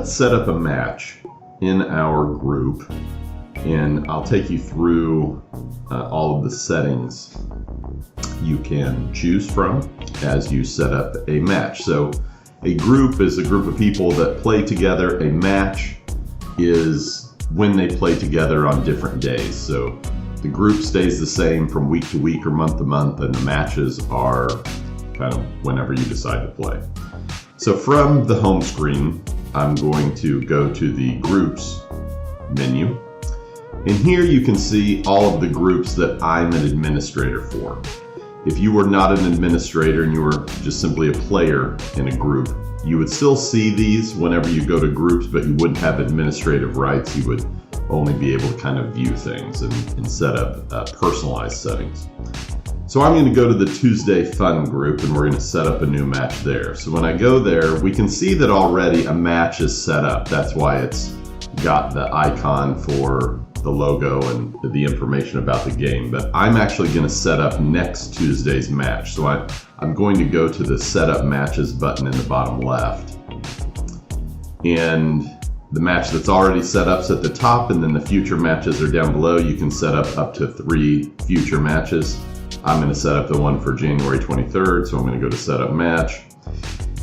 let's set up a match in our group, and I'll take you through all of the settings you can choose from as you set up a match. So a group is a group of people that play together. A match is when they play together on different days. So the group stays the same from week to week or month to month, and the matches are kind of whenever you decide to play. So from the home screen, I'm going to go to the groups menu. And here you can see all of the groups that I'm an administrator for. If you were not an administrator and you were just simply a player in a group, you would still see these whenever you go to groups, but you wouldn't have administrative rights. You would only be able to kind of view things and set up personalized settings. So I'm going to go to the Tuesday Fun group, and we're going to set up a new match there. So when I go there, we can see that already a match is set up. That's why it's got the icon for the logo and the information about the game. But I'm actually going to set up next Tuesday's match. So I'm going to go to the Setup Matches button in the bottom left. And the match that's already set up's at the top, and then the future matches are down below. You can set up to 3 future matches. I'm going to set up the one for January 23rd, so I'm going to go to Setup Match.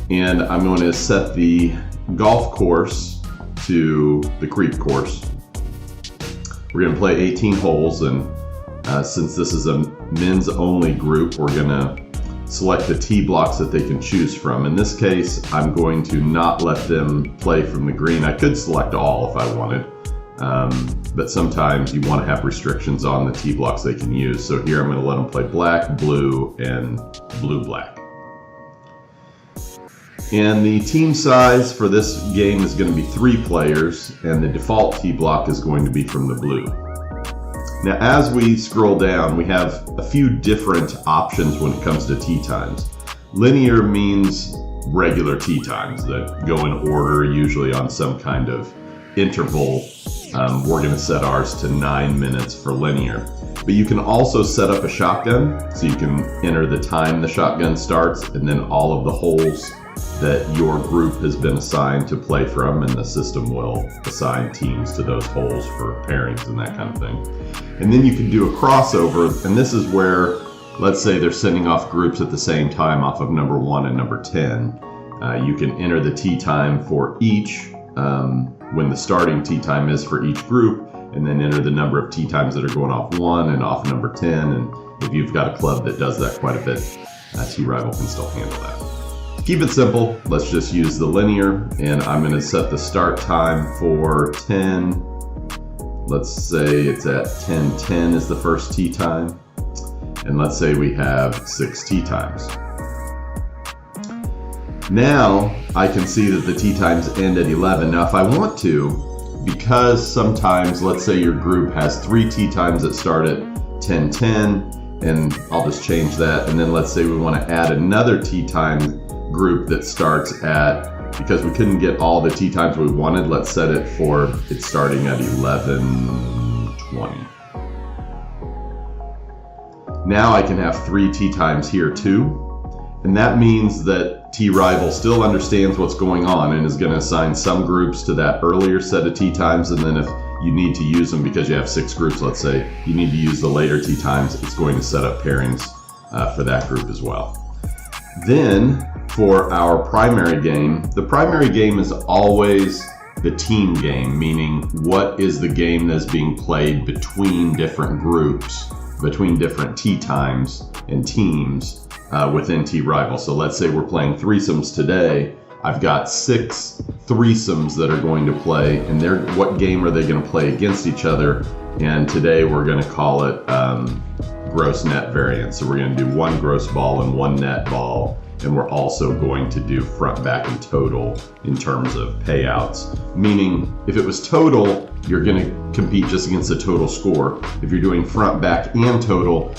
And I'm going to set the golf course to the Creep course. We're going to play 18 holes, and since this is a men's only group, we're going to select the tee blocks that they can choose from. In this case, I'm going to not let them play from the green. I could select all if I wanted, but sometimes you want to have restrictions on the tee blocks they can use. So here I'm going to let them play black, blue, and blue-black. And the team size for this game is going to be 3 players, and the default tee block is going to be from the blue. Now, as we scroll down, we have a few different options when it comes to tee times. Linear means regular tee times that go in order, usually on some kind of interval. We're going to set ours to 9 minutes for linear. But you can also set up a shotgun, so you can enter the time the shotgun starts and then all of the holes that your group has been assigned to play from, and the system will assign teams to those holes for pairings and that kind of thing. And then you can do a crossover, and this is where, let's say they're sending off groups at the same time off of number 1 and number 10. You can enter the tee time for each, when the starting tee time is for each group, and then enter the number of tee times that are going off 1 and off number 10. And if you've got a club that does that quite a bit, T-Rival can still handle that. Keep it simple. Let's just use the linear, and I'm going to set the start time for 10. Let's say it's at 10:10 is the first tee time, and let's say we have 6 tee times. Now I can see that the tee times end at 11. Now if I want to, because sometimes, let's say your group has 3 tee times that start at 10:10, and I'll just change that, and then let's say we want to add another tee time group that starts at, because we couldn't get all the tee times we wanted, let's set it for it's starting at 11:20. Now I can have 3 tee times here too, and that means that T-Rival still understands what's going on and is going to assign some groups to that earlier set of tee times, and then if you need to use them because you have 6 groups, let's say, you need to use the later tee times, it's going to set up pairings for that group as well. Then for our primary game, the primary game is always the team game, meaning what is the game that's being played between different groups, between different tee times and teams within T-Rival. So let's say we're playing threesomes today. I've got 6 threesomes that are going to play, and what game are they going to play against each other? And today we're going to call it gross net variance. So we're going to do 1 gross ball and 1 net ball, and we're also going to do front, back, and total in terms of payouts. Meaning, if it was total, you're going to compete just against the total score. If you're doing front, back, and total,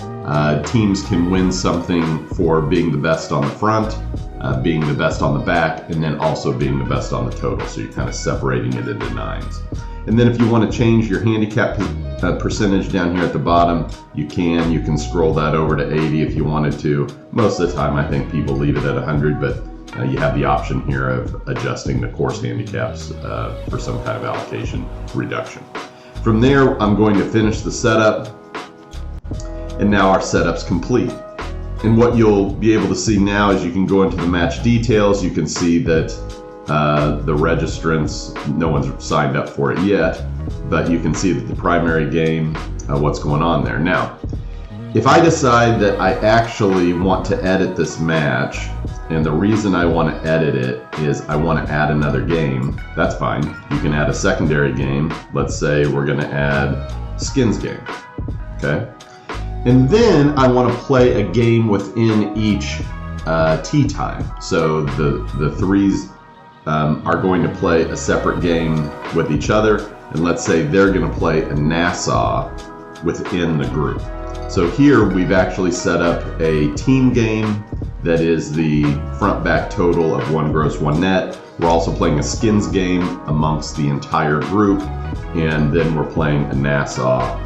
teams can win something for being the best on the front, being the best on the back, and then also being the best on the total. So you're kind of separating it into 9s. And then if you want to change your handicap percentage down here at the bottom, you can. You can scroll that over to 80 if you wanted to. Most of the time I think people leave it at 100, but you have the option here of adjusting the course handicaps for some kind of allocation reduction. From there, I'm going to finish the setup, and now our setup's complete. And what you'll be able to see now is you can go into the match details. You can see that the registrants, no one's signed up for it yet, but you can see that the primary game, what's going on there. Now, if I decide that I actually want to edit this match, and the reason I want to edit it is I want to add another game, that's fine. You can add a secondary game. Let's say we're going to add skins game, okay? And then I want to play a game within each tee time. So the threes are going to play a separate game with each other, and let's say they're going to play a Nassau within the group. So here we've actually set up a team game that is the front-back total of 1 gross, 1 net. We're also playing a skins game amongst the entire group, and then we're playing a Nassau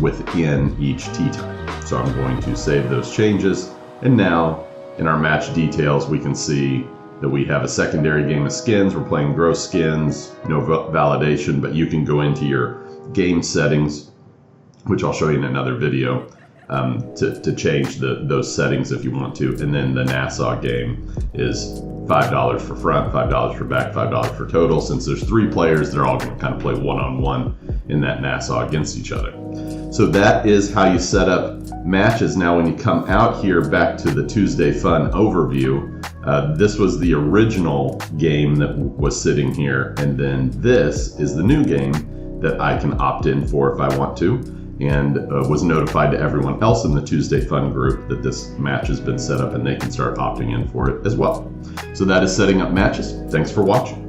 within each tee time. So I'm going to save those changes, and now in our match details we can see that we have a secondary game of skins. We're playing gross skins, no validation, but you can go into your game settings, which I'll show you in another video, to change those settings if you want to. And then the Nassau game is $5 for front, $5 for back, $5 for total. Since there's 3 players, they're all going to kind of play one-on-one in that Nassau against each other. So that is how you set up matches. Now when you come out here back to the Tuesday Fun overview, this was the original game that was sitting here, and then this is the new game that I can opt in for if I want to, and was notified to everyone else in the Tuesday Fun group that this match has been set up and they can start opting in for it as well. So that is setting up matches. Thanks for watching.